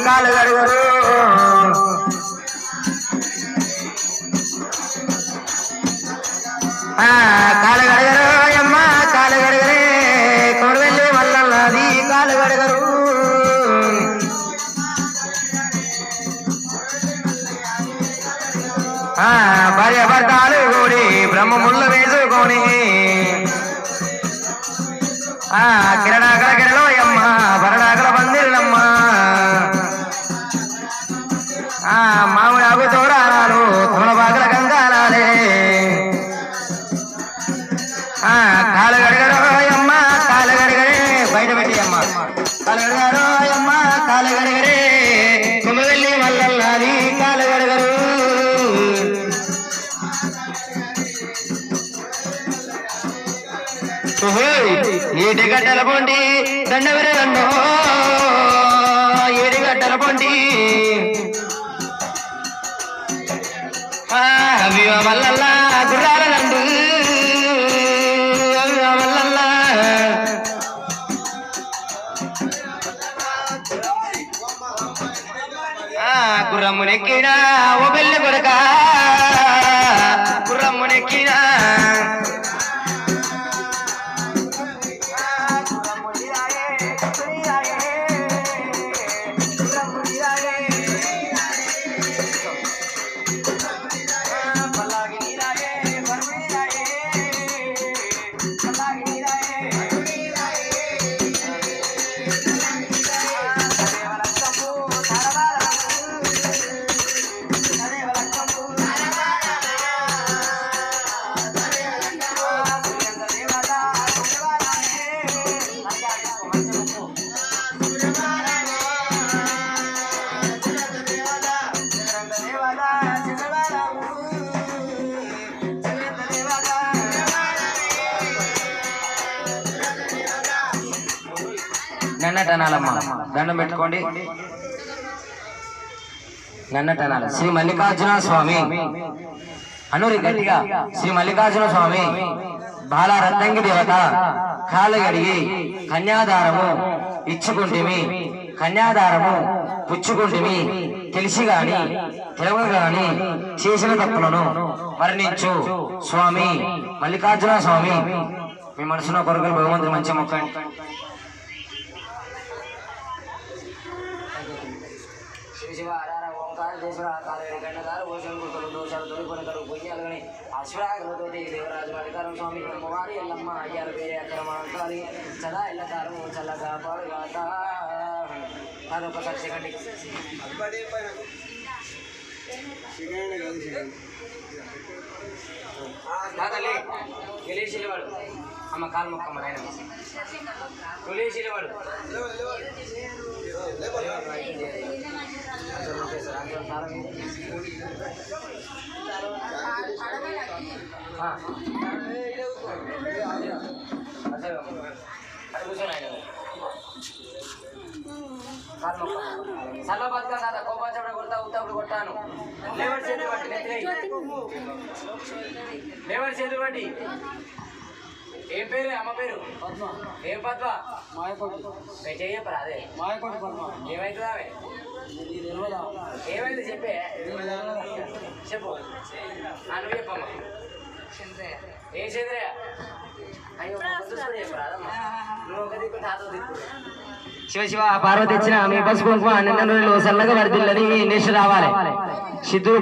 కాలు గడుగరు కాలు గడగరు అమ్మ కాలు గడగరే కొడవెల్లి మల్లది కాలు గడగరు భార్య భర్తలు కూడి బ్రహ్మముళ్ళు వేసుకొని కిరణాకల కిరలో అమ్మ భరణాకల పందిళ్ళమ్మ మామిడాకు తోరాలు తులబాకల గంగాలాలే కాలు గడగరు అమ్మ కాలు గడగరే బయట పెట్టి అమ్మ కాలు గడగారు అమ్మ కాలు గడగరే కొమ్మవెల్లి మల్లల్లాది కాలు గడగరు ఏటి గడ్డల పొండి దండవరే దండో ఏడి గడ్డల పొండి అవివ మల్లల్లా గుర్రాల నండు అవివ మల్లల్లా గుర్రమ్మునెక్కినా ఓ బెల్లి కొడక గుర్రమ్మునెక్కినా నన్నటనాలమ్మ దండం పెట్టుకోండి నన్నటనాలి శ్రీ మల్లికార్జున స్వామి అనూరి గట్టిగా శ్రీ మల్లికార్జున స్వామి బాలరత్నంగి దేవత కాలు గడిగి కన్యాదారము ఇచ్చుకుంటిమి కన్యాదారము పుచ్చుకుంటిమి తెలిసి గాని తెలవ గాని చేసిన తప్పులను వర్ణించు స్వామి మల్లికార్జున స్వామి మీ మనసులో కొరకలు భగవంతుని మంచి మొక్కండి దేవరాజు మల్లికార్జున స్వామి బ్రహ్మవారి ఎల్లమ్మ అయ్యాల పేరే అక్రమాంకాలి సదా ఎల్లకారం చల్లగా పాడుగాక అదొకసారి సెకండ్ గెలేసిలేవాడు అమ్మ కాలు మొక్కమ్మ నాయన గెలేసిలేవాడు సల్ల బతుక కదా కోపాచడ కొడతా ఉత్తప్పుడు కొట్టాను లేవర్ చేతులు బట్టి లేవర్ చేతులు బట్టి ఏం పేరు అమ్మ పేరు పద్మ ఏం పద్మ మాయకోటి చెయ్యపరా అదే మాయకోటి పద్మ ఏమైతుంది ఆమె ఏమైంది చెప్పే చెప్పు నువ్వు చెప్పమ్మా ఏం చంద్రయ్య అయ్యో చెప్పరా నువ్వు ఒక దిక్కు తాత దిక్కు శివ శివ పార్వతి ఇచ్చిన మీ బస్సు కుంకుమ 12 రోజులు సల్లగా వర్దిల్లని నెక్స్ట్ రావాలి సిద్ధు